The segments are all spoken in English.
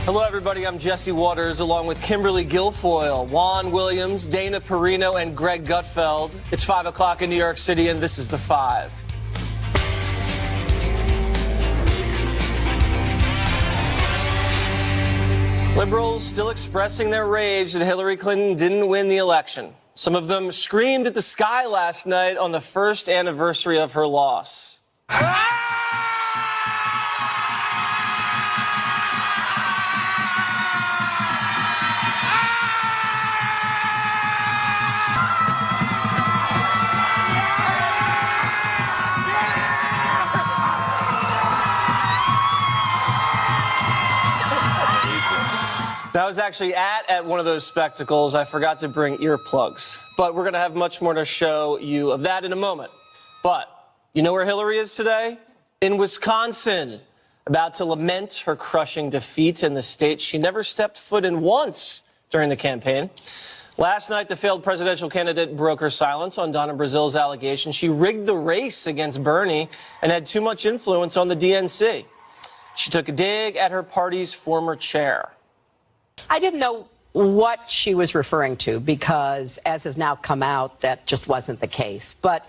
Hello, everybody. I'm Jesse Waters, along with Kimberly Guilfoyle, Juan Williams, Dana Perino, and Greg Gutfeld. It's 5 o'clock in New York City, and this is The Five. Liberals still expressing their rage that Hillary Clinton didn't win the election. Some of them screamed at the sky last night on the first anniversary of her loss. That was actually at one of those spectacles. I forgot to bring earplugs. But we're going to have much more to show you of that in a moment. But you know where Hillary is today? In Wisconsin, about to lament her crushing defeat in the state she never stepped foot in once during the campaign. Last night, the failed presidential candidate broke her silence on Donna Brazil's allegation she rigged the race against Bernie and had too much influence on the DNC. She took a dig at her party's former chair. I didn't know what she was referring to because, as has now come out, that just wasn't the case. But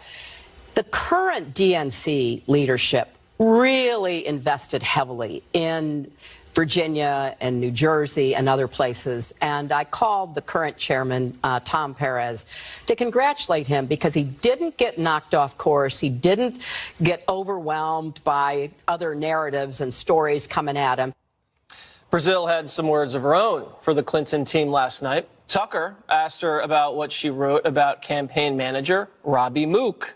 the current DNC leadership really invested heavily in Virginia and New Jersey and other places. And I called the current chairman, Tom Perez, to congratulate him because he didn't get knocked off course. He didn't get overwhelmed by other narratives and stories coming at him. Brazil had some words of her own for the Clinton team last night. Tucker asked her about what she wrote about campaign manager Robbie Mook.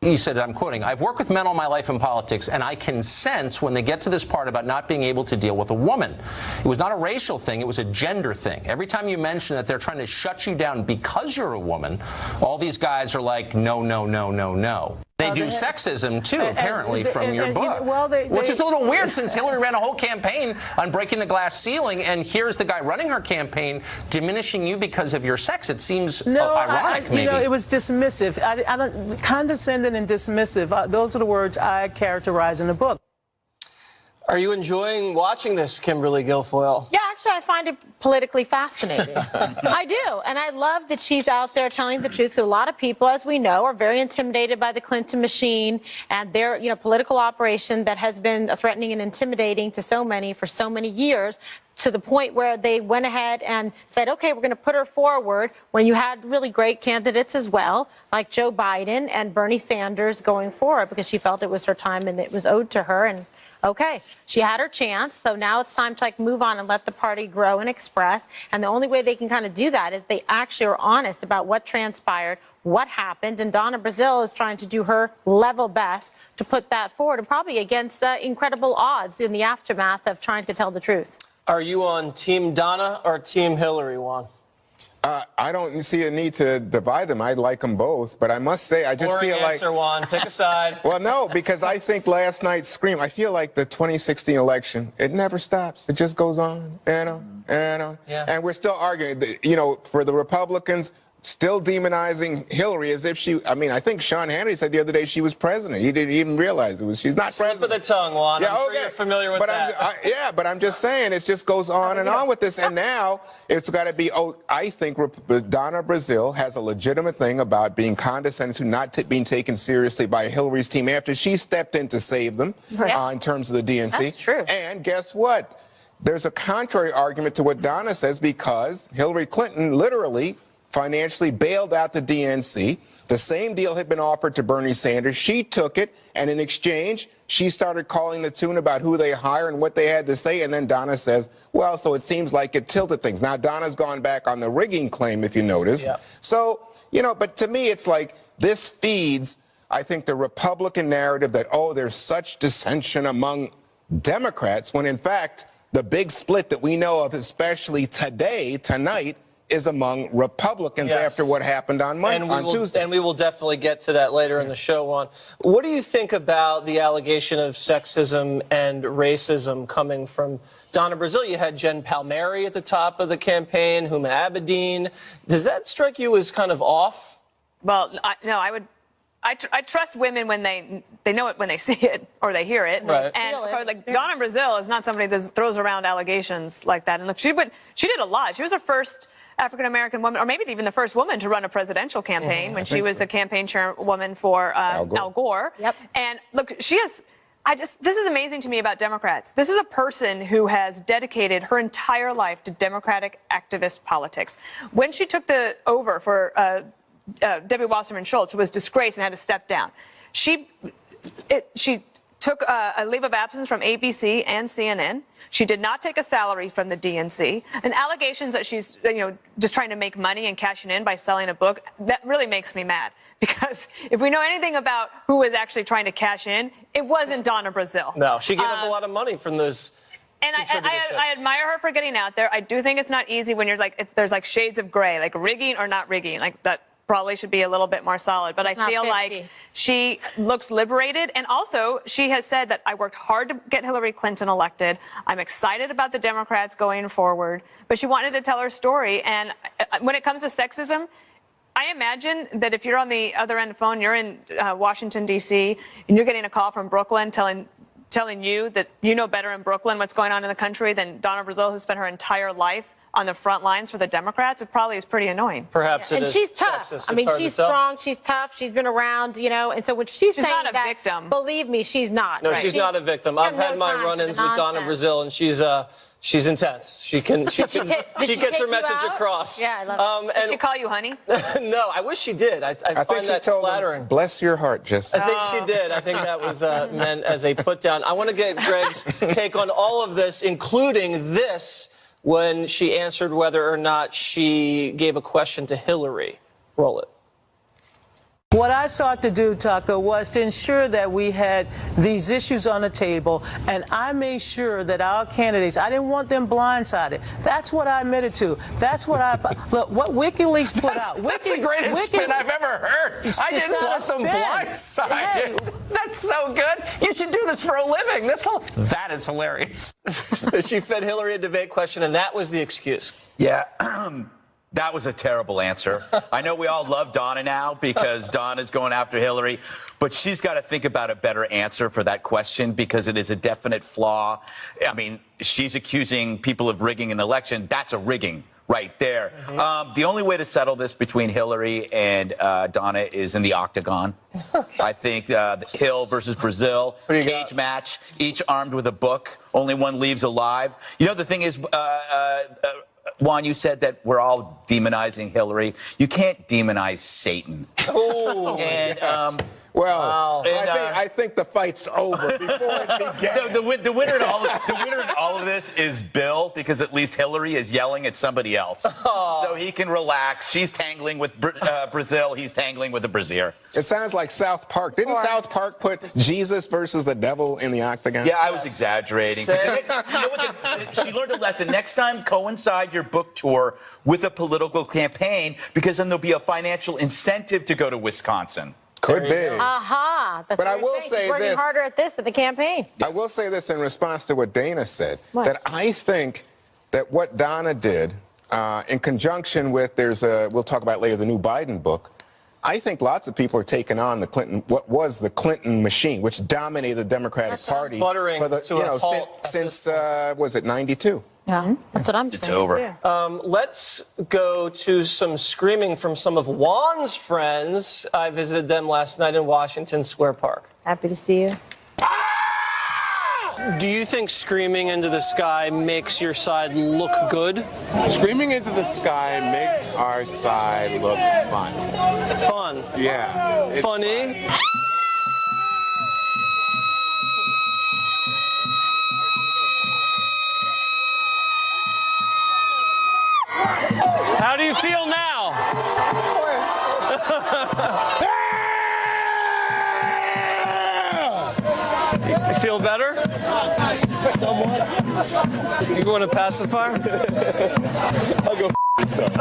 You said, I'm quoting, "I've worked with men all my life in politics, and I can sense when they get to this part about not being able to deal with a woman. It was not a racial thing, it was a gender thing. Every time you mention that they're trying to shut you down because you're a woman, all these guys are like, no, no, no, no, no." They do sexism, too, apparently, from your book. Which is a little weird since Hillary ran a whole campaign on breaking the glass ceiling, and here's the guy running her campaign diminishing you because of your sex. It seems ironic, maybe. You know, it was dismissive. I don't, condescending and dismissive, those are the words I characterize in the book. Are you enjoying watching this, Kimberly Guilfoyle? Yeah, actually, I find it politically fascinating. I do. And I love that she's out there telling the truth. A lot of people, as we know, are very intimidated by the Clinton machine and their, political operation that has been threatening and intimidating to so many for so many years, to the point where they went ahead and said, okay, we're going to put her forward when you had really great candidates as well, like Joe Biden and Bernie Sanders going forward, because she felt it was her time and it was owed to her. And okay, she had her chance, so now it's time to move on and let the party grow and express. And the only way they can kind of do that is they actually are honest about what transpired, what happened. And Donna Brazil is trying to do her level best to put that forward, and probably against incredible odds in the aftermath of trying to tell the truth. Are you on Team Donna or Team Hillary, Juan? I don't see a need to divide them. I like them both, but I must say, I just feel like... Juan. Pick a side. Well, no, because I think last night's scream, I feel like the 2016 election, it never stops. It just goes on and on and on. Yeah. And we're still arguing, for the Republicans, still demonizing Hillary as if she, I think Sean Hannity said the other day she was president. He didn't even realize she's not president. Slip of the tongue, Juan. Yeah, I'm sure you're familiar with that. But I'm just saying, it just goes on and on with this. And now it's got to be, I think Donna Brazil has a legitimate thing about being condescending to, not being taken seriously by Hillary's team after she stepped in to save them in terms of the DNC. That's true. And guess what? There's a contrary argument to what Donna says, because Hillary Clinton literally financially bailed out the DNC. The same deal had been offered to Bernie Sanders. She took it, and in exchange, she started calling the tune about who they hire and what they had to say. And then Donna says, well, so it seems like it tilted things. Now, Donna's gone back on the rigging claim, if you notice. Yep. So, but to me, it's like this feeds, I think, the Republican narrative that, there's such dissension among Democrats, when in fact, the big split that we know of, especially tonight, is among Republicans after what happened on Tuesday. And we will definitely get to that later in the show, Juan. What do you think about the allegation of sexism and racism coming from Donna Brazil? You had Jen Palmieri at the top of the campaign, Huma Abedin. Does that strike you as kind of off? Well, no, I would I trust women when they know it when they see it or they hear it. Right. And Feel of it, course, like experience. Donna Brazile is not somebody that throws around allegations like that. And look, she did a lot. She was the first African American woman, or maybe even the first woman to run a presidential campaign when she was the campaign chairwoman for Al Gore. Yep. And look, she has. This is amazing to me about Democrats. This is a person who has dedicated her entire life to Democratic activist politics. When she took over for Debbie Wasserman Schultz, who was disgraced and had to step down, she took a leave of absence from ABC and CNN. She did not take a salary from the DNC. And allegations that she's, just trying to make money and cashing in by selling a book, that really makes me mad. Because if we know anything about who was actually trying to cash in, it wasn't Donna Brazile. No, she gave up a lot of money from those. And I admire her for getting out there. I do think it's not easy when you're there's like shades of gray, like rigging or not rigging. Like that probably should be a little bit more solid. But I not feel 50. like she looks liberated. And also, she has said that I worked hard to get Hillary Clinton elected. I'm excited about the Democrats going forward. But she wanted to tell her story. And when it comes to sexism, I imagine that if you're on the other end of the phone, you're in Washington, D.C., and you're getting a call from Brooklyn telling you that you know better in Brooklyn what's going on in the country than Donna Brazile, who spent her entire life on the front lines for the Democrats, it probably is pretty annoying. Perhaps it And is she's tough. sexist. I mean, It's hard to she's tell. strong, she's tough, she's been around, and so when she's saying not a that, victim. believe me, she's not. No, she's not a victim. she has I've had no my time for run-ins the with Donna nonsense. Brazile, and she's intense. She Did she gets take her you message out? across. Yeah, I love it. Did she call you honey? No, I wish she did. I I think find she that told flattering. him, bless your heart, Jesse. I think she did. I think that was meant as a put down. I want to get Greg's take on all of this, including this, when she answered whether or not she gave a question to Hillary. Roll it. What I sought to do, Tucker, was to ensure that we had these issues on the table, and I made sure that our candidates, I didn't want them blindsided. That's what I admitted to. That's what look, what WikiLeaks put out. That's the greatest spin I've ever heard. I didn't not a want them spin. blindsided. Hey. That's so good. You should do this for a living. That is hilarious. She fed Hillary a debate question, and that was the excuse. Yeah, that was a terrible answer. I know we all love Donna now because Donna's going after Hillary, but she's got to think about a better answer for that question because it is a definite flaw. I mean, she's accusing people of rigging an election. That's a rigging right there. The only way to settle this between Hillary and Donna is in the octagon. I think Hill versus Brazile, do you cage got? match, each armed with a book. Only one leaves alive. You know, the thing is, Juan, you said that we're all demonizing Hillary. You can't demonize Satan. Oh, And Well, And, I think the fight's over before it began. the winner in all of this is Bill, because at least Hillary is yelling at somebody else, so he can relax. She's tangling with Brazile. He's tangling with the brazier. It sounds like South Park. Didn't South Park put Jesus versus the devil in the octagon? Yeah, I was exaggerating. You know what she learned a lesson. Next time, coincide your book tour with a political campaign, because then there'll be a financial incentive to go to Wisconsin. Could be. Aha. That's But what I you're will saying. say She's working this. harder at this at the campaign. I will say this in response to what Dana said, What? that I think that what Donna did, in conjunction with, we'll talk about later, the new Biden book, I think lots of people are taking on what was the Clinton machine, which dominated the Democratic Party sputtering for the, to a halt since was it 92? Yeah, that's what I'm saying. It's over. too. let's go to some screaming from some of Juan's friends. I visited them last night in Washington Square Park. Happy to see you. Do you think screaming into the sky makes your side look good? Screaming into the sky makes our side look fun. Fun. Yeah. It's Funny? How do you feel now? You feel better? Somewhat. You going to pacifier? I'll go myself.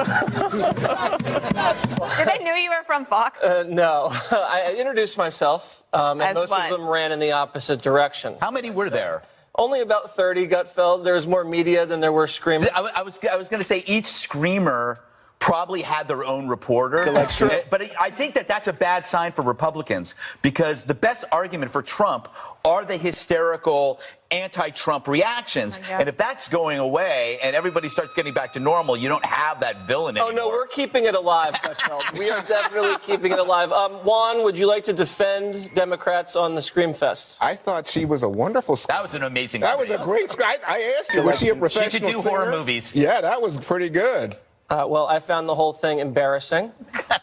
Did they know you were from Fox? No. I introduced myself, and As most what? of them ran in the opposite direction. How many were there? Only about 30, Gutfeld. There was more media than there were screamers. I was going to say each screamer probably had their own reporter. That's true. But I think that that's a bad sign for Republicans, because the best argument for Trump are the hysterical anti-Trump reactions. Oh, yeah. And if that's going away and everybody starts getting back to normal, you don't have that villain anymore. Oh, no, we're keeping it alive, Gutfeld. We are definitely keeping it alive. Juan, would you like to defend Democrats on the Screamfest? I thought she was a wonderful That was an amazing That was a great I asked you, was she a professional She could do singer? horror movies. Yeah, that was pretty good. Well, I found the whole thing embarrassing,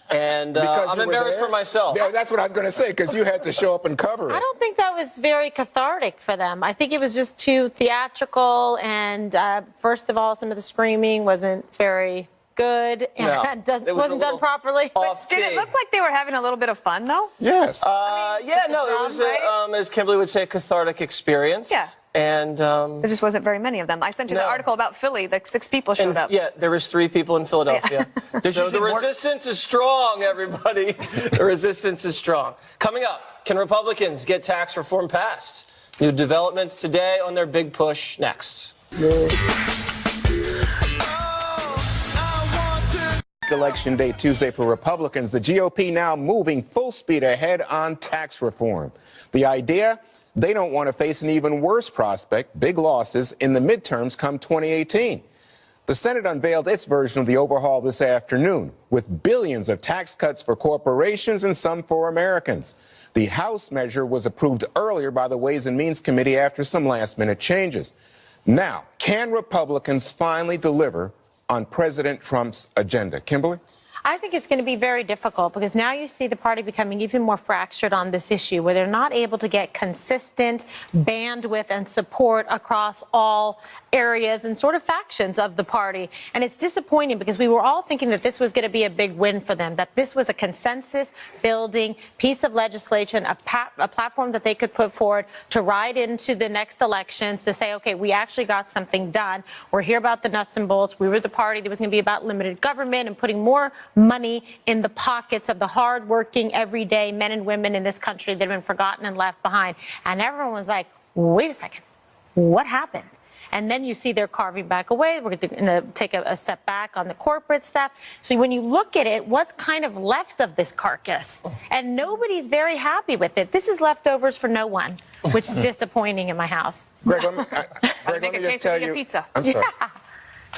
and Because I'm you were embarrassed there? for myself. Yeah, that's what I was going to say, because you had to show up and cover it. I don't think that was very cathartic for them. I think it was just too theatrical, and first of all, some of the screaming wasn't very good, and No, wasn't it was a done little properly. off Did it key. look like they were having a little bit of fun, though? Yes. Yeah, no, it was, Right? as Kimberly would say, a cathartic experience. Yeah. And There just wasn't very many of them. I sent you the No. article about Philly. Like 6 people showed up. yeah, there was 3 people in Philadelphia. So the resistance is strong, everybody. The resistance is strong. Coming up, can Republicans get tax reform passed? New developments today on their big push next. Election day Tuesday for Republicans. The GOP now moving full speed ahead on tax reform. The idea? They don't want to face an even worse prospect, big losses in the midterms come 2018. The Senate unveiled its version of the overhaul this afternoon, with billions of tax cuts for corporations and some for Americans. The House measure was approved earlier by the Ways and Means Committee after some last-minute changes. Now, can Republicans finally deliver on President Trump's agenda? Kimberly? I think it's going to be very difficult, because now you see the party becoming even more fractured on this issue, where they're not able to get consistent bandwidth and support across all areas and sort of factions of the party. And it's disappointing, because we were all thinking that this was going to be a big win for them, that this was a consensus building piece of legislation, a platform that they could put forward to ride into the next elections, to say, okay, we actually got something done. We're here about the nuts and bolts. We were the party that was going to be about limited government and putting more money in the pockets of the hardworking, everyday men and women in this country that have been forgotten and left behind. And everyone was like, wait a second, what happened? And then you see they're carving back away. We're going to take a step back on the corporate stuff. So when you look at it, what's kind of left of this carcass? And nobody's very happy with it. This is leftovers for no one, which is disappointing in my house. Greg, let me, Greg, Make let a me just tell quesadilla you. pizza. I'm sorry.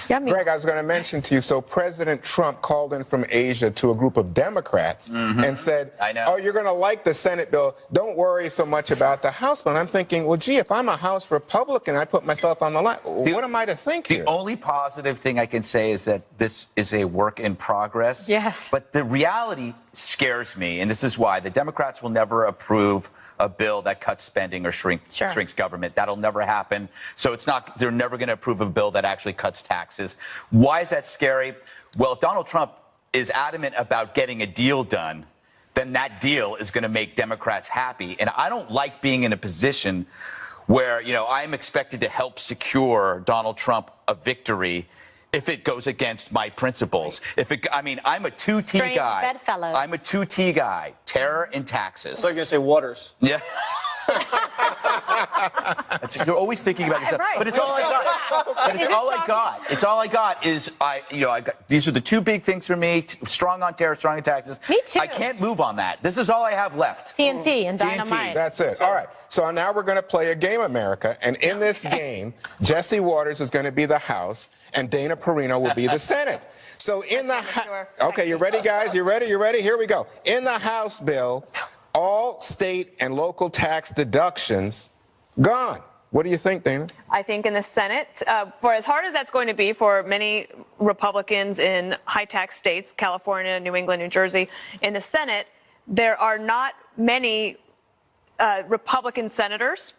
Yummy. Greg, I was going to mention to you, so President Trump called in from Asia to a group of Democrats and said, I know. oh, you're going to like the Senate bill. Don't worry so much about the House bill. And I'm thinking, well, gee, if I'm a House Republican, I put myself on the line. What am I to think The here? only positive thing I can say is that this is a work in progress. Yes. But the reality scares me, and this is why. The Democrats will never approve a bill that cuts spending or shrinks government. That'll never happen. So they're never going to approve a bill that actually cuts taxes. Why is that scary? Well, if Donald Trump is adamant about getting a deal done, then that deal is going to make Democrats happy. And I don't like being in a position where, I'm expected to help secure Donald Trump a victory if it goes against my principles. I'm a 2T Strange guy. bedfellows. I'm a 2T guy. Terror and taxes. So you're going to say Waters. Yeah. You're always thinking about yourself, Right. but it's all I got. But it's all I got. It's all I got is these are the 2 big things for me: strong on terror, strong on taxes. Me too. I can't move on that. This is all I have left. TNT and dynamite. That's it. All right. So now we're going to play a game, America. And in this game, Jesse Waters is going to be the House and Dana Perino will be the Senate. So in the okay, you ready, guys? You ready? You ready? Here we go. In the House bill, all state and local tax deductions gone. What do you think, Dana? I think in the Senate, for as hard as that's going to be for many Republicans in high-tax states, California, New England, New Jersey, in the Senate, there are not many Republican senators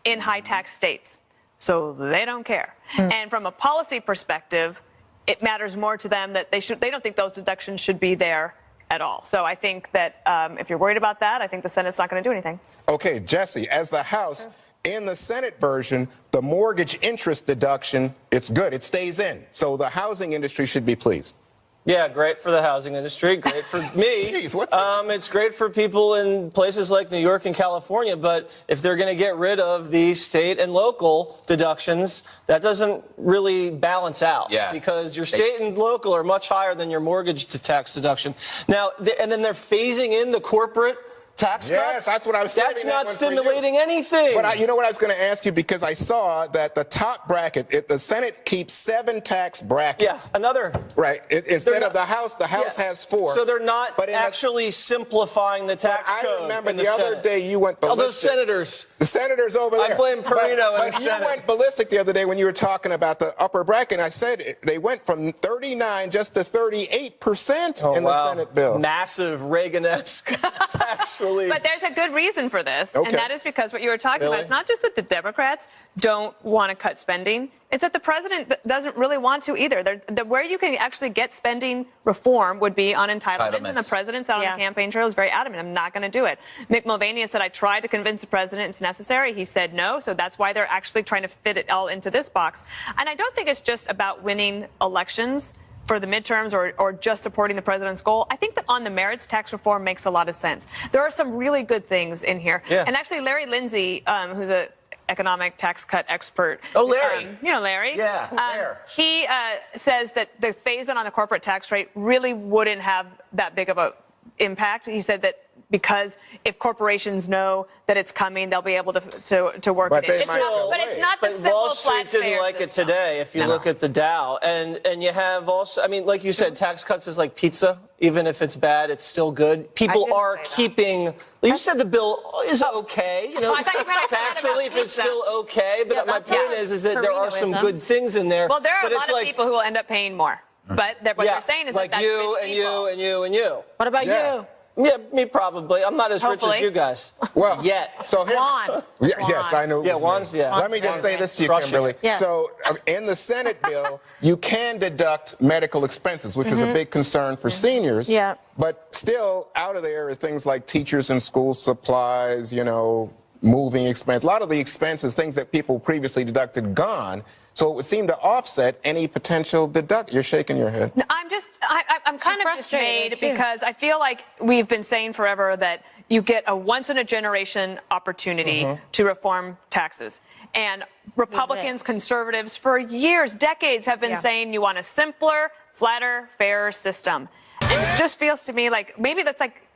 in high-tax states. So they don't care. And from a policy perspective, it matters more to them that they don't think those deductions should be there at all. So I think that if you're worried about that, I think the Senate's not going to do anything. Okay, Jesse, as the House, in the Senate version, the mortgage interest deduction, it's good. It stays in. So the housing industry should be pleased. Yeah, great for the housing industry, great for me. Jeez, what's that? It's great for people in places like New York and California, but if they're going to get rid of the state and local deductions, that doesn't really balance out. Yeah. Because your state and local are much higher than your mortgage to tax deduction. Now, and then they're phasing in the corporate tax cuts? Yes, that's what I was saying. That's not stimulating anything. But you know what I was going to ask you, because I saw that the top bracket, the Senate keeps 7 tax brackets. Yeah, another. Right. Instead They're of the House Yeah. has 4. So they're not But in actually simplifying the tax code. I remember in the other Senate. day you went All ballistic. those senators. The senators over there. I blame Perino and the But you Senate. went ballistic the other day when you were talking about the upper bracket. And I said they went from 39 just to 38% in the Senate bill. Massive Reagan-esque tax relief. But there's a good reason for this, Okay. and that is because what you were talking Really? about, it's not just that the Democrats don't want to cut spending, it's that the president doesn't really want to either. Where you can actually get spending reform would be on entitlements, and the president's out on the campaign trail is very adamant, I'm not going to do it. Mick Mulvaney has said, I tried to convince the president it's necessary. He said no, so that's why they're actually trying to fit it all into this box. And I don't think it's just about winning elections for the midterms or just supporting the president's goal. I think that on the merits, tax reform makes a lot of sense. There are some really good things in here. Yeah. And actually, Larry Lindsey, who's an economic tax cut expert. Oh, Larry. You know Larry. Yeah, there. He says that the phase-in on the corporate tax rate really wouldn't have that big of a impact. He said that because if corporations know that it's coming, they'll be able to work But it they in. might go But it's away. not the But simple Wall Street flat didn't fare like it system. today. If you look at the Dow, and you have also, I mean, like you said, tax cuts is like pizza. Even if it's bad, it's still good. People didn't are say that. keeping. You said the bill is okay. You know, I thought you meant tax about relief is pizza. still okay. But Yeah, my that's- point yeah. is that there are some Perinoism. good things in there. Well, there are but a it's lot of like, people who will end up paying more. But what yeah, they're saying is like that that's you rich and people. you and you and you. What about Yeah. you? Yeah, me probably. I'm not as rich Hopefully. as you guys. Well, Yet. So here, Juan. Yes, I know. it Yeah, was Juan's- me. yeah. Let me just say this to you, Crushing Kimberly. it. Yeah. So in the Senate bill, you can deduct medical expenses, which is a big concern for seniors. Yeah. But still, out of there are things like teachers and school supplies, moving expense. A lot of the expenses, things that people previously deducted, gone. So it would seem to offset any potential deduct. You're shaking your head. I'm kind of frustrated, dismayed too. because I feel like we've been saying forever that you get a once-in-a-generation opportunity to reform taxes. And Republicans, conservatives, for years, decades, have been saying you want a simpler, flatter, fairer system. And it just feels to me like maybe that's like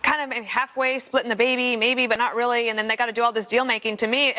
kind of halfway splitting the baby, maybe, but not really. And then they got to do all this deal making. To me,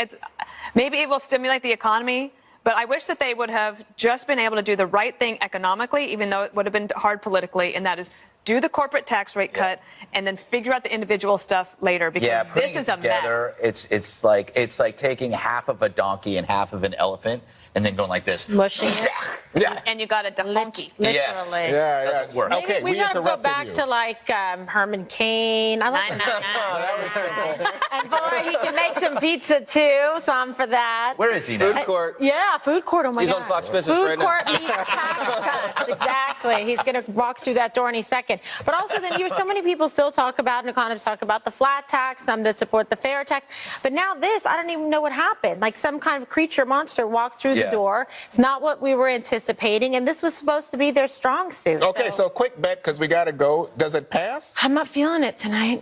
maybe it will stimulate the economy. But I wish that they would have just been able to do the right thing economically, even though it would have been hard politically, and that is do the corporate tax rate cut and then figure out the individual stuff later, because this is a together, mess. It's like taking half of a donkey and half of an elephant and then going like this. Mushing it. Yeah. And you got a donkey. Literally. Yes. Yeah, Doesn't work. Maybe Okay, we we gotta go interrupted back you. to like Herman Cain. I like and boy, he can make some pizza too, so I'm for that. Where is he now? Food court. Yeah, food court. Oh my He's God. on Fox Business food right now. court meets tax cuts. Exactly. He's going to walk through that door any second. But also, then so many people still talk about, and economists talk about the flat tax, some that support the fair tax. But now this, I don't even know what happened. Like some kind of creature monster walked through the door. It's not what we were anticipating, and this was supposed to be their strong suit. Okay, so quick bet, because we got to go. Does it pass? I'm not feeling it tonight.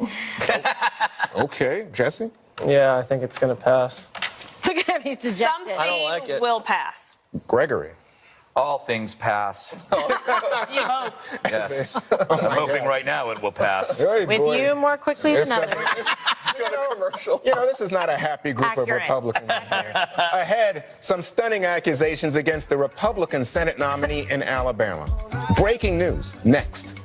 Okay, Jesse? Yeah, I think it's going to pass. Look at him. He's dejected. Something I don't like it. will pass. Gregory. All things pass. You hope. Yes. I'm hoping right now it will pass. Hey, With boy. you more quickly It's than not- others. Commercial. This is not a happy group of Accurate. Republicans. Ahead, some stunning accusations against the Republican Senate nominee in Alabama. Breaking news next.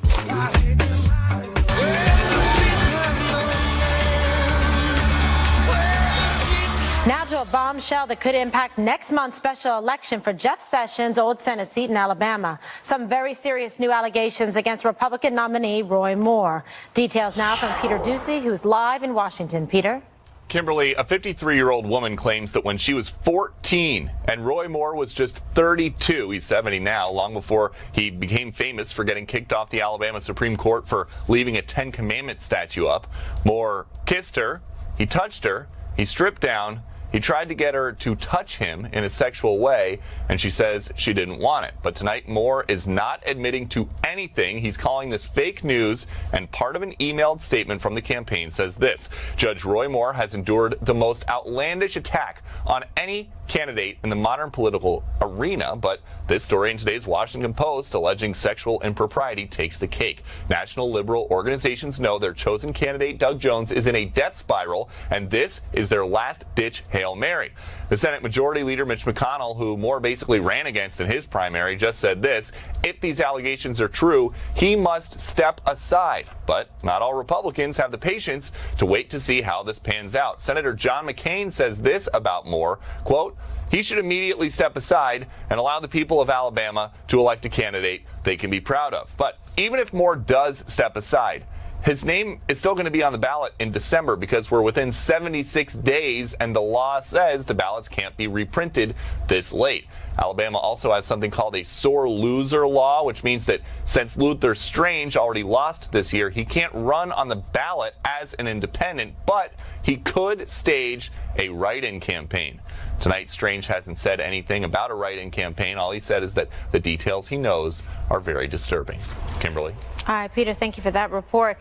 Now to a bombshell that could impact next month's special election for Jeff Sessions' old Senate seat in Alabama. Some very serious new allegations against Republican nominee Roy Moore. Details now from Peter Ducey, who's live in Washington. Peter? Kimberly, a 53-year-old woman claims that when she was 14 and Roy Moore was just 32, he's 70 now, long before he became famous for getting kicked off the Alabama Supreme Court for leaving a Ten Commandments statue up, Moore kissed her, he touched her, he stripped down, he tried to get her to touch him in a sexual way, and she says she didn't want it. But tonight, Moore is not admitting to anything. He's calling this fake news, and part of an emailed statement from the campaign says this: Judge Roy Moore has endured the most outlandish attack on any candidate in the modern political arena, but this story in today's Washington Post alleging sexual impropriety takes the cake. National liberal organizations know their chosen candidate, Doug Jones, is in a death spiral, and this is their last-ditch Hail Mary. The Senate Majority Leader Mitch McConnell, who Moore basically ran against in his primary, just said this: if these allegations are true, he must step aside. But not all Republicans have the patience to wait to see how this pans out. Senator John McCain says this about Moore, quote, he should immediately step aside and allow the people of Alabama to elect a candidate they can be proud of. But even if Moore does step aside, his name is still going to be on the ballot in December because we're within 76 days and the law says the ballots can't be reprinted this late. Alabama also has something called a sore loser law, which means that since Luther Strange already lost this year, he can't run on the ballot as an independent, but he could stage a write-in campaign. Tonight, Strange hasn't said anything about a write-in campaign. All he said is that the details he knows are very disturbing. Kimberly. All right, Peter, thank you for that report.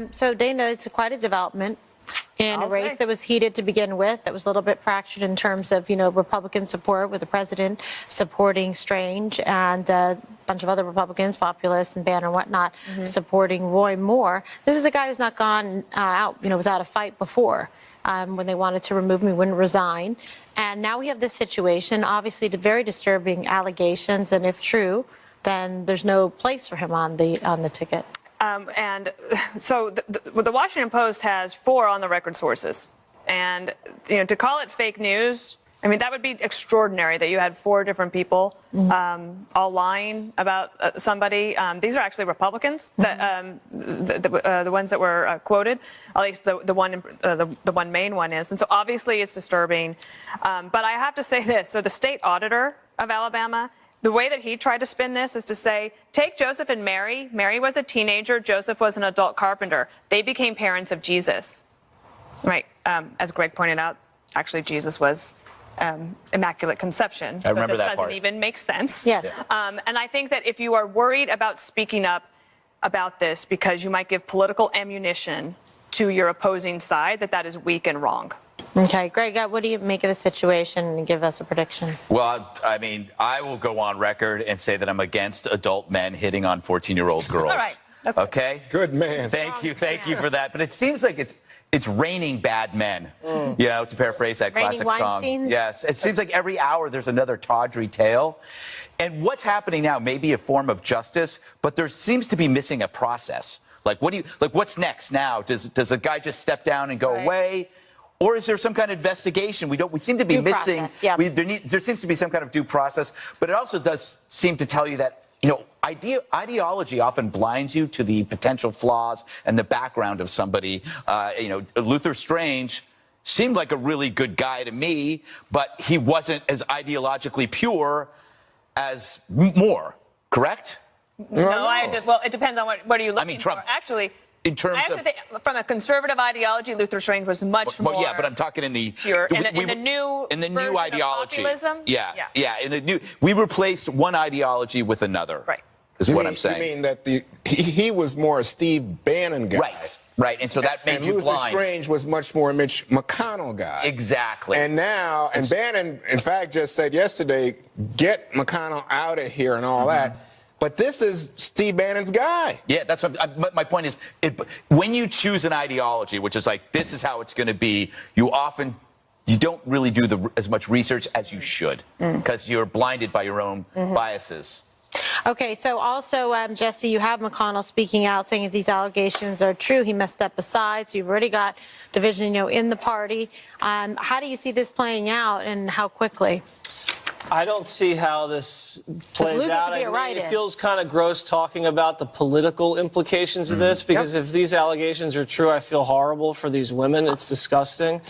So, Dana, it's quite a development in a race that was heated to begin with, that was a little bit fractured in terms of, Republican support, with the president supporting Strange and a bunch of other Republicans, populists and Banner and whatnot, supporting Roy Moore. This is a guy who's not gone out, without a fight before. When they wanted to remove him, he wouldn't resign. And now we have this situation, obviously very disturbing allegations, and if true, then there's no place for him on the ticket. And so the Washington Post has 4 on-the-record sources. And, to call it fake news, I mean, that would be extraordinary that you had 4 different people all lying about somebody. These are actually Republicans, the ones that were quoted, at least the one main one is. And so obviously it's disturbing. But I have to say this. So the state auditor of Alabama, the way that he tried to spin this is to say, take Joseph and Mary. Mary was a teenager. Joseph was an adult carpenter. They became parents of Jesus. Right. As Greg pointed out, actually, Jesus was Immaculate Conception. I remember so this that doesn't part. even make sense. Yes. And I think that if you are worried about speaking up about this because you might give political ammunition to your opposing side, that is weak and wrong. Okay, Greg, what do you make of the situation, and give us a prediction? Well, I mean, I will go on record and say that I'm against adult men hitting on 14-year-old girls. All right. That's good. Okay? Good man. Thank you for that. But it seems like it's raining bad men, to paraphrase that Raining classic song. Weinsteins? Yes. It seems like every hour there's another tawdry tale. And what's happening now may be a form of justice, but there seems to be missing a process. Like, what's next now? Does the guy just step down and go away? Or is there some kind of investigation? We seem to be Due missing. process, yeah. There seems to be some kind of due process, but it also does seem to tell you that, ideology often blinds you to the potential flaws and the background of somebody. Luther Strange seemed like a really good guy to me, but he wasn't as ideologically pure as Moore, correct? Well, it depends on what are you looking Trump. for. Actually, In terms I actually of, think from a conservative ideology, Luther Strange was much more. well, yeah, but I'm talking in the pure. In the new version ideology. of populism. Yeah. We replaced one ideology with another. Right. Is what I'm saying. You mean that he was more a Steve Bannon guy? Right. And so that made you Luther blind. Strange was much more a Mitch McConnell guy. Exactly. And now, and Bannon, in fact, just said yesterday, get McConnell out of here and all that. But this is Steve Bannon's guy. Yeah, that's what my point is. When you choose an ideology, which is like, this is how it's going to be, you don't really do as much research as you should because you're blinded by your own biases. Okay, so also, Jesse, you have McConnell speaking out, saying if these allegations are true, he must step aside. So you've already got division, in the party. How do you see this playing out, and how quickly? I don't see how this plays Luther out. could be a write-in. It feels kind of gross talking about the political implications of this, because if these allegations are true, I feel horrible for these women. It's disgusting.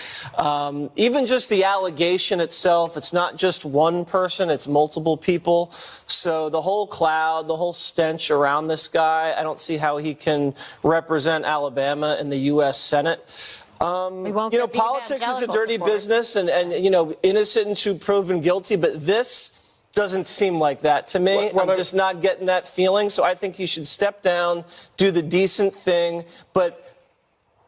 Even just the allegation itself, it's not just one person, it's multiple people. So the whole cloud, the whole stench around this guy, I don't see how he can represent Alabama in the U.S. Senate. We won't You know, get the politics is a evangelical dirty support. business, and you know, innocent until proven guilty. But this doesn't seem like that to me. Well, I'm just not getting that feeling. So I think you should step down, do the decent thing. But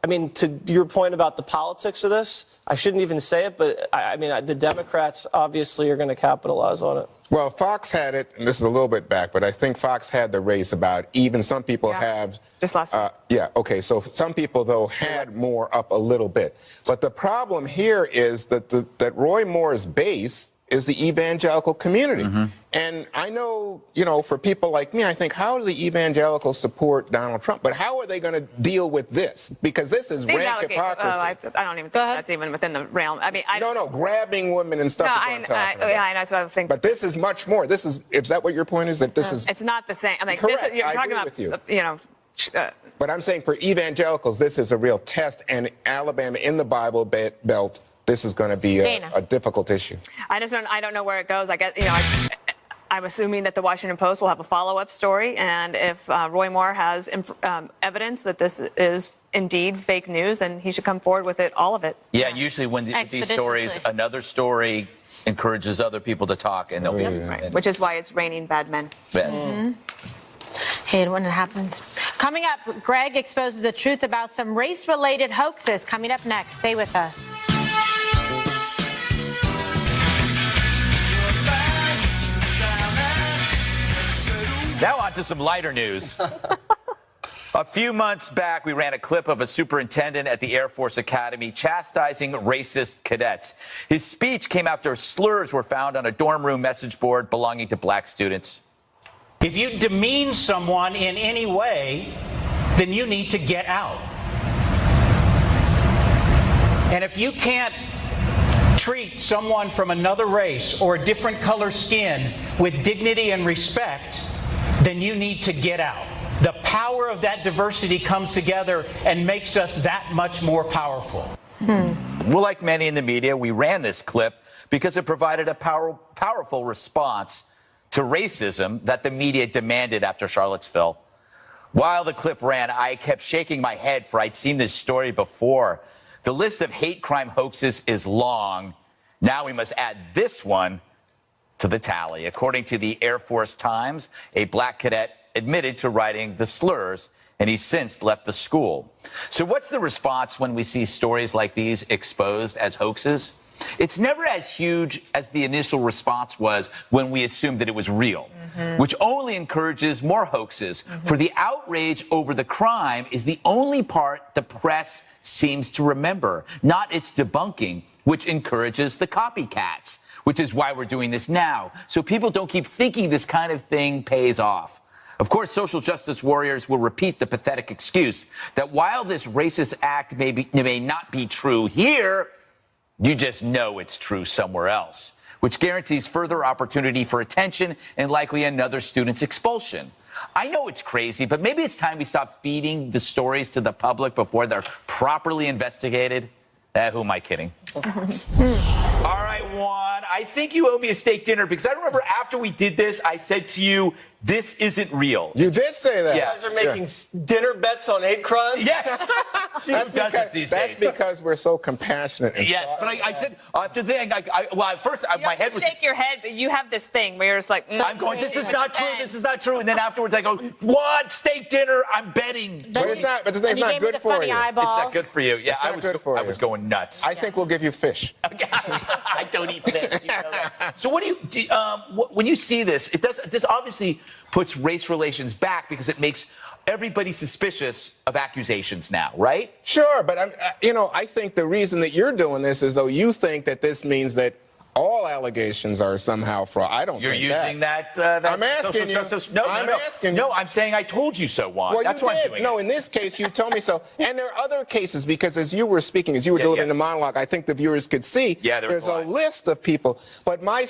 I mean, to your point about the politics of this, I shouldn't even say it, but I mean, the Democrats obviously are going to capitalize on it. Well, Fox had it, and this is a little bit back, but I think Fox had the race about even. Some people have. Just last week. Yeah, okay. So some people, though, had Moore up a little bit. But the problem here is that that Roy Moore's base is the evangelical community. And I know, you know, for people like me, I think, how do the evangelicals support Donald Trump? But how are they going to deal with this? Because this is These rank allegations- hypocrisy. I don't even think ahead. that's even within the realm. I mean, No, grabbing women and stuff No, is what I'm talking about. yeah, I know. That's what I was thinking. But this is much more. This is that what your point is? That this is. It's not the same. I mean, Correct. you're I talking agree about, with you. you know, But I'm saying for evangelicals, this is a real test. And Alabama in the Bible Belt, this is going to be a difficult issue. I don't know where it goes. I guess, you know, I'm assuming that the Washington Post will have a follow-up story. And if Roy Moore has evidence that this is indeed fake news, then he should come forward with it, all of it. Yeah, usually with these stories, Expeditiously. another story encourages other people to talk, and they'll be Right. Which is why it's raining bad men. Yes. Hate it when it happens. Coming up, Greg exposes the truth about some race-related hoaxes. Coming up next. Stay with us. Now on to some lighter news. A few months back, we ran a clip of a superintendent at the Air Force Academy chastising racist cadets. His speech came after slurs were found on a dorm room message board belonging to black students. If you demean someone in any way, then you need to get out. And if you can't treat someone from another race or a different color skin with dignity and respect, then you need to get out. The power of that diversity comes together and makes us that much more powerful. Well, like many in the media, we ran this clip because it provided a powerful response to racism that the media demanded after Charlottesville. While the clip ran, I kept shaking my head, for I'd seen this story before. The list of hate crime hoaxes is long. Now we must add this one to the tally. According to the Air Force Times, a black cadet admitted to writing the slurs, and he's since left the school. So what's the response when we see stories like these exposed as hoaxes? It's never as huge as the initial response was when we assumed that it was real, which only encourages more hoaxes. For the outrage over the crime is the only part the press seems to remember, not its debunking, which encourages the copycats, which is why we're doing this now, so people don't keep thinking this kind of thing pays off. Of course, social justice warriors will repeat the pathetic excuse that while this racist act may not be true here, you just know it's true somewhere else, which guarantees further opportunity for attention and likely another student's expulsion. I know it's crazy, but maybe it's time we stop feeding the stories to the public before they're properly investigated. Who am I kidding? All right, Juan, I think you owe me a steak dinner because I remember after we did this, I said to you, this isn't real. You did say that. You guys are making dinner bets on hate crimes? Yes. That's because we're so compassionate. And Yes, but I said after the at first You my have head to was. shake your head, but you have this thing where you're just like, I'm going, this is not true, this is not true. And then afterwards I go, what? Steak dinner? I'm betting. But it's not. But the thing's not good for you. It's not good for you. Yeah, It's not good for I you. was going nuts. I think we'll give you fish. I don't eat fish. You know that. So what do you when you see this? This obviously puts race relations back because it makes everybody suspicious of accusations now, right? Sure, but I think the reason that you're doing this is though you think that this means that all allegations are somehow fraud. I don't. You're think using that. I'm asking social you. justice. I'm asking you. No, I'm saying I told you so, Juan. Well, That's you why did. I'm doing No, it. in this case, you told me so. And there are other cases because as you were speaking, as you were delivering the monologue, I think the viewers could see. Yeah, there's a a lot. list of people. But my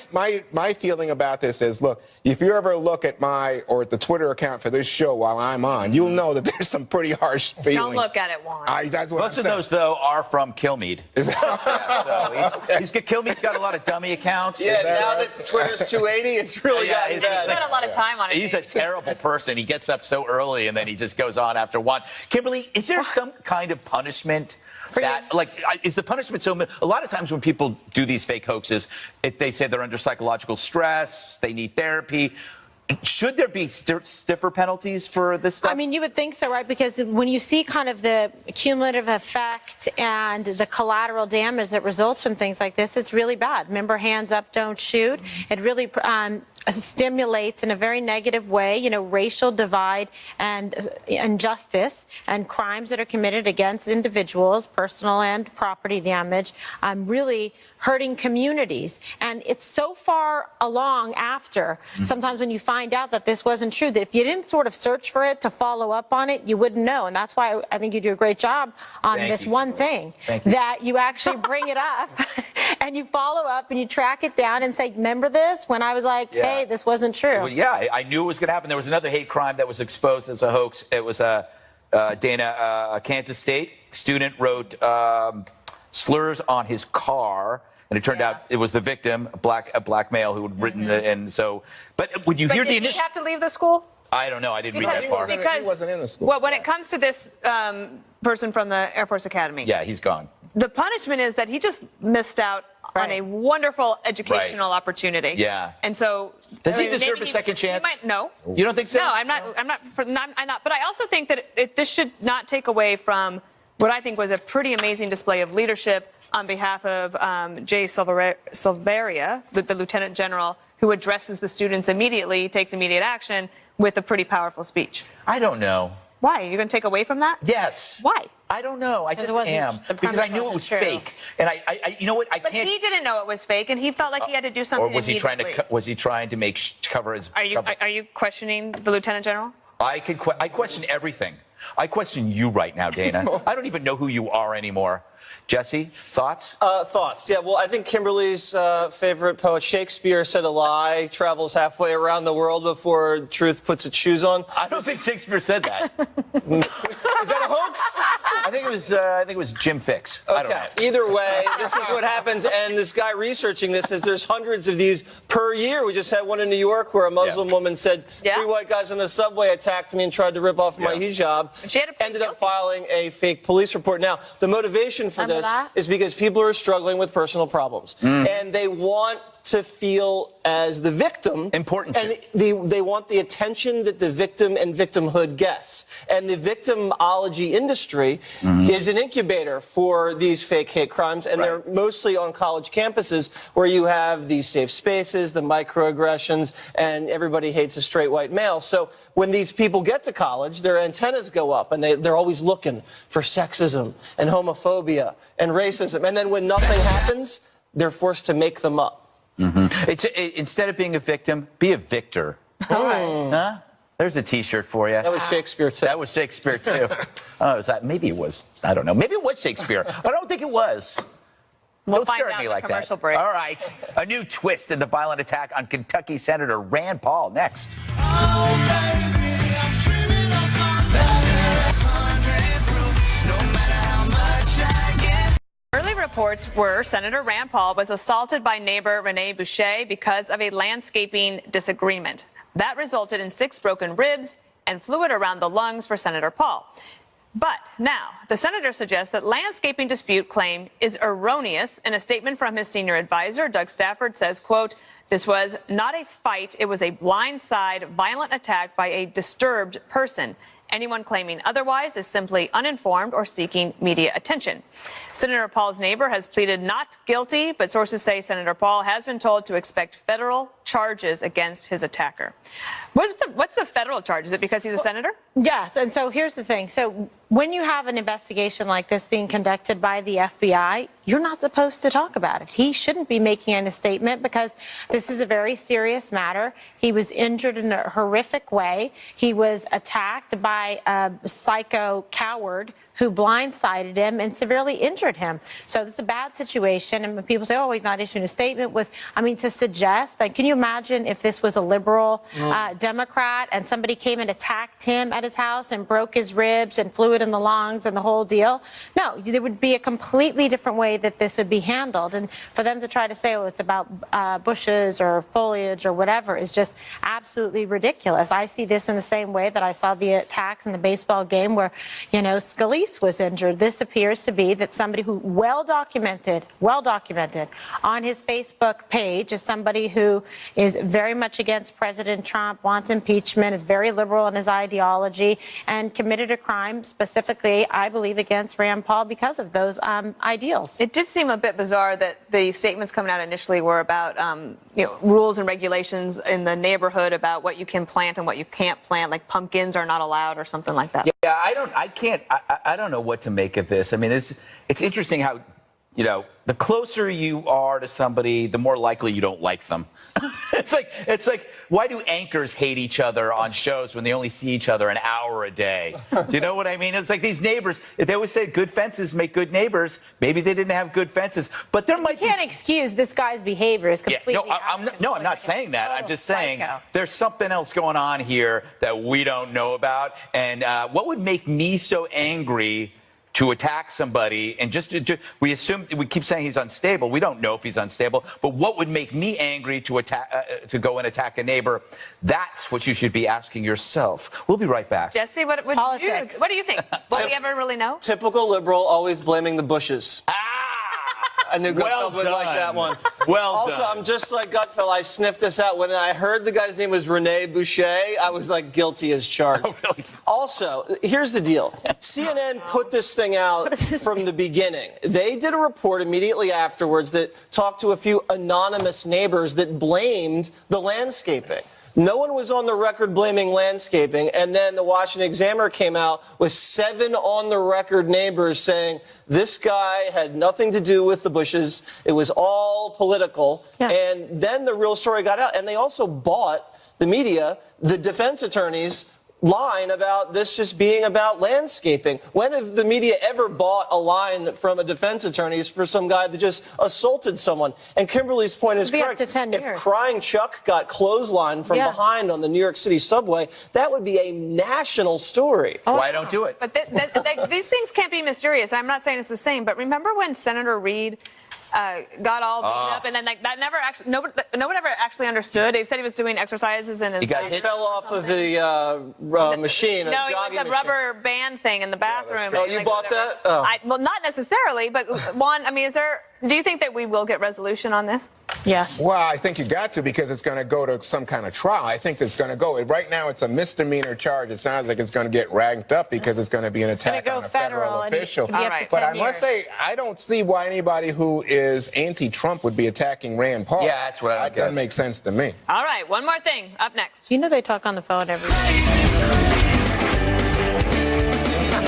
feeling about this is, look, if you ever look at at the Twitter account for this show while I'm on, you'll know that there's some pretty harsh feelings. don't look at it, Juan. That's what Most I'm of those, though, are from Kilmeade. saying. Kilmeade's got a lot of dummy accounts. Yeah, now that Twitter's 280, it's really gotten He bad. spent a lot of time on it. He's a terrible person. He gets up so early and then he just goes on after one. Kimberly, is there some kind of punishment that, like, is the punishment so? A lot of times when people do these fake hoaxes, if they say they're under psychological stress, they need therapy. Should there be stiffer penalties for this stuff? I mean, you would think so, right? Because when you see kind of the cumulative effect and the collateral damage that results from things like this, it's really bad. Remember, hands up, don't shoot. It really stimulates in a very negative way, you know, racial divide and injustice and crimes that are committed against individuals, personal and property damage, really hurting communities. And it's so far along after, sometimes when you find out that this wasn't true, that if you didn't sort of search for it to follow up on it, you wouldn't know. And that's why I think you do a great job on this one thing, that you actually bring it up and you follow up and you track it down and say, remember this when I was like, hey, this wasn't true. Well, yeah, I knew it was going to happen. There was another hate crime that was exposed as a hoax. It was Dana, Kansas State student wrote slurs on his car. And it turned out it was the victim, a black male who had written it. And so, but would you hear the initial? Did he have to leave the school? I don't know. I didn't read that far. He wasn't in the school. Well, when it comes to this person from the Air Force Academy, Yeah, he's gone. the punishment is that he just missed out on a wonderful educational opportunity. Yeah. And so, Does he deserve a second chance? No. You don't think so? No, I'm not. I'm not. But I also think that this should not take away from what I think was a pretty amazing display of leadership on behalf of Jay Silveria, the Lieutenant General, who addresses the students immediately, takes immediate action with a pretty powerful speech. I don't know. Why? You're going to take away from that? Yes. Why? I don't know. I just wasn't- am. the Because I premise knew it wasn't was true. fake. And I you know what? I But can't. he didn't know it was fake, and he felt like he had to do something Or was he trying immediately. to? Was he trying to make cover his? Are you questioning the Lieutenant General? I question everything. I question you right now, Dana. I don't even know who you are anymore. Jesse, thoughts? Thoughts? Yeah, well, I think Kimberly's favorite poet, Shakespeare, said a lie travels halfway around the world before truth puts its shoes on. I don't think Shakespeare said that. Is that a hoax? I think it was Jim Fix. I don't know. Either way, this is what happens. And this guy researching this says there's hundreds of these per year. We just had one in New York where a Muslim woman said, 3 white guys on the subway attacked me and tried to rip off my hijab. She had to plead ended up guilty. filing a fake police report. Now, the motivation for Remember this that? is because people are struggling with personal problems. And they want to feel as the victim. Important to. And they want the attention that the victim and victimhood gets. And the victimology industry is an incubator for these fake hate crimes. And they're mostly on college campuses where you have these safe spaces, the microaggressions, and everybody hates a straight white male. So when these people get to college, their antennas go up and they're always looking for sexism and homophobia and racism. And then when nothing happens, they're forced to make them up. Instead of being a victim, be a victor. Huh? There's a T-shirt for you. That was Shakespeare, too. That was Shakespeare, too. Maybe it was. I don't know. Maybe it was Shakespeare, but I don't think it was. We'll Don't find stare out at me in the like commercial that. break. All right. A new twist in the violent attack on Kentucky Senator Rand Paul next. Early reports were Senator Rand Paul was assaulted by neighbor Rene Boucher because of a landscaping disagreement. That resulted in 6 broken ribs and fluid around the lungs for Senator Paul. But now, the senator suggests that landscaping dispute claim is erroneous. In a statement from his senior advisor, Doug Stafford says, quote, "This was not a fight. It was a blindside violent attack by a disturbed person. Anyone claiming otherwise is simply uninformed or seeking media attention." Senator Paul's neighbor has pleaded not guilty, but sources say Senator Paul has been told to expect federal charges against his attacker. What's the federal charge? Is it because he's a senator? Yes, and so here's the thing. So when you have an investigation like this being conducted by the FBI, you're not supposed to talk about it. He shouldn't be making any statement because this is a very serious matter. He was injured in a horrific way. He was attacked by a psycho coward who blindsided him and severely injured him. So this is a bad situation. And when people say, oh, he's not issuing a statement, to suggest, like, can you imagine if this was a liberal Democrat and somebody came and attacked him at his house and broke his ribs and fluid in the lungs and the whole deal? No, there would be a completely different way that this would be handled. And for them to try to say, oh, it's about bushes or foliage or whatever is just absolutely ridiculous. I see this in the same way that I saw the attacks in the baseball game where, Scalise was injured. This appears to be that somebody who well documented on his Facebook page is somebody who is very much against President Trump, wants impeachment, is very liberal in his ideology, and committed a crime specifically, I believe, against Rand Paul because of those ideals. It did seem a bit bizarre that the statements coming out initially were about rules and regulations in the neighborhood about what you can plant and what you can't plant, like pumpkins are not allowed or something like that. Yeah, I don't know what to make of this. I mean, it's interesting how, the closer you are to somebody, the more likely you don't like them. It's like, why do anchors hate each other on shows when they only see each other an hour a day? Do you know what I mean? It's like these neighbors, they always say good fences make good neighbors. Maybe they didn't have good fences, but there might be... You can't excuse this guy's behavior is completely... Yeah, I'm not saying that. I'm just saying there's something else going on here that we don't know about. And what would make me so angry to attack somebody and we keep saying he's unstable. We don't know if he's unstable, but what would make me angry to go and attack a neighbor? That's what you should be asking yourself. We'll be right back. Jesse, what do you think? Will we ever really know? Typical liberal, always blaming the Bushes. I knew Gutfeld would like that one. Also, I'm just like Gutfeld. I sniffed this out. When I heard the guy's name was Rene Boucher, I was like guilty as charged. Oh, really? Also, here's the deal. CNN put this thing out from the beginning. They did a report immediately afterwards that talked to a few anonymous neighbors that blamed the landscaping. No one was on the record blaming landscaping, and then the Washington Examiner came out with 7 on-the-record neighbors saying this guy had nothing to do with the Bushes. It was all political. Yeah. And then the real story got out, and they also bought the media, the defense attorneys, line about this just being about landscaping. When have the media ever bought a line from a defense attorney for some guy that just assaulted someone? And Kimberly's point is correct. Up to 10 years. If Crying Chuck got clotheslined from behind on the New York City subway, that would be a national story. Why don't do it? But these things can't be mysterious. I'm not saying it's the same, but remember when Senator Reid got all beat up, and then that never actually, no one ever actually understood. They said he was doing exercises and he fell off of the machine. No, it was a rubber band thing in the bathroom. Oh, you bought that? Oh. Well, not necessarily, but Juan, do you think that we will get resolution on this? Yes. Well, I think you got to, because it's going to go to some kind of trial. I think it's going to go. Right now, it's a misdemeanor charge. It sounds like it's going to get ranked up because it's going to be an attack on a federal official. Right. But I must say, I don't see why anybody who is anti-Trump would be attacking Rand Paul. Yeah, that's what I That doesn't make sense to me. All right, one more thing up next. You know they talk on the phone every day.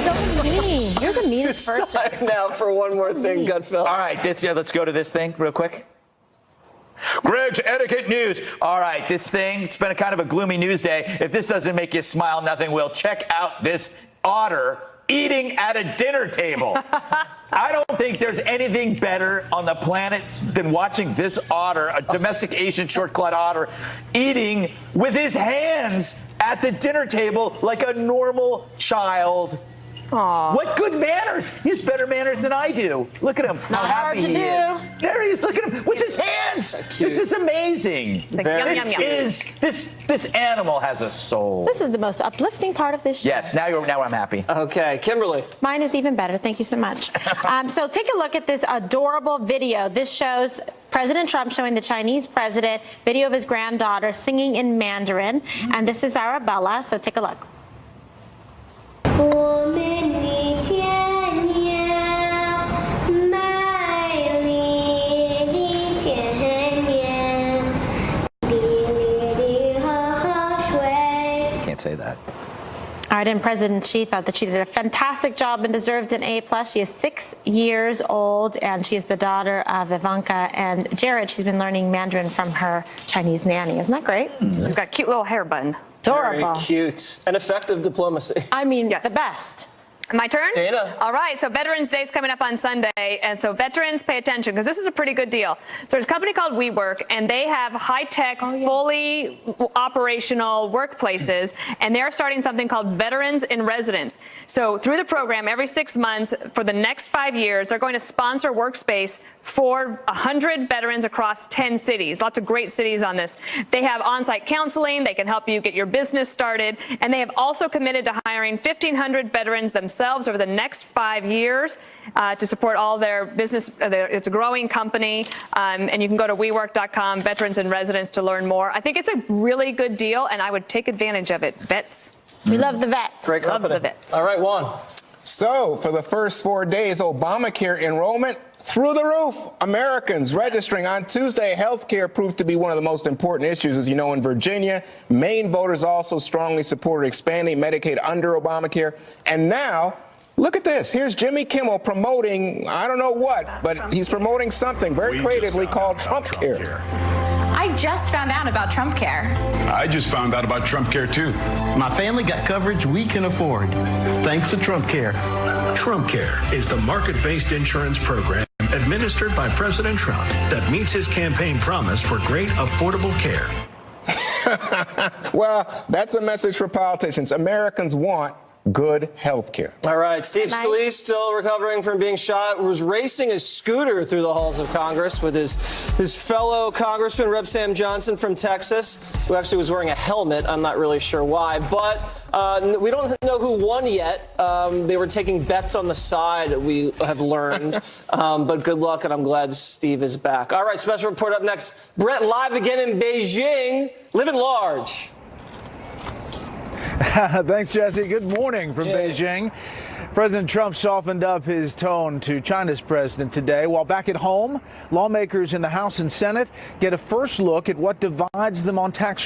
So mean. You're the meanest person. It's time now for one more thing, Gutfeld. All right, let's go to this thing real quick. Greg's Etiquette News. All right, this thing, it's been a kind of a gloomy news day. If this doesn't make you smile, nothing will. Check out this otter eating at a dinner table. I don't think there's anything better on the planet than watching this otter, a domestic Asian short-clawed otter, eating with his hands at the dinner table like a normal child. Aww. What good manners! He has better manners than I do. Look at him. How happy he is. There he is. Look at him with his hands. This is amazing. Like, yum, yum, yum. This animal has a soul. This is the most uplifting part of this show. Yes. Now I'm happy. Okay, Kimberly. Mine is even better. Thank you so much. So take a look at this adorable video. This shows President Trump showing the Chinese president video of his granddaughter singing in Mandarin. And this is Arabella. So take a look. 我们的天涯，美丽的天边，滴沥的河水。 Can't say that. All right, and President Xi thought that she did a fantastic job and deserved an A+. She is 6 years old, and she is the daughter of Ivanka and Jared. She's been learning Mandarin from her Chinese nanny. Isn't that great? She's got a cute little hair bun. Adorable. Very cute and effective diplomacy. I mean, the best. My turn? Dana. All right, so Veterans Day is coming up on Sunday, and so veterans, pay attention, because this is a pretty good deal. So there's a company called WeWork, and they have high-tech, fully operational workplaces, and they're starting something called Veterans in Residence. So through the program, every 6 months, for the next 5 years, they're going to sponsor workspace for 100 veterans across 10 cities. Lots of great cities on this. They have on-site counseling. They can help you get your business started, and they have also committed to hiring 1,500 veterans themselves over the next 5 years to support all their business. It's a growing company, and you can go to WeWork.com, Veterans in Residence, to learn more. I think it's a really good deal, and I would take advantage of it. Vets. We love the vets. Great company. Love the vets. All right, Juan. So, for the first 4 days, Obamacare enrollment through the roof. Americans registering on Tuesday. Healthcare proved to be one of the most important issues. As you know, in Virginia, Maine voters also strongly supported expanding Medicaid under Obamacare. And now, look at this. Here's Jimmy Kimmel promoting, I don't know what, but he's promoting something very creatively called Trump Care. I just found out about Trump Care. I just found out about Trump Care, too. My family got coverage we can afford, thanks to Trump Care. Trump Care is the market-based insurance program administered by President Trump that meets his campaign promise for great, affordable care. Well, that's a message for politicians. Americans want good health care. All right, Steve Scalise, still recovering from being shot, was racing his scooter through the halls of Congress with his fellow Congressman, Rep. Sam Johnson from Texas, who actually was wearing a helmet. I'm not really sure why, but we don't know who won yet. They were taking bets on the side, we have learned, but good luck, and I'm glad Steve is back. All right, special report up next. Brett, live again in Beijing, living large. Thanks, Jesse. Good morning from Beijing. President Trump softened up his tone to China's president today, while back at home, lawmakers in the House and Senate get a first look at what divides them on tax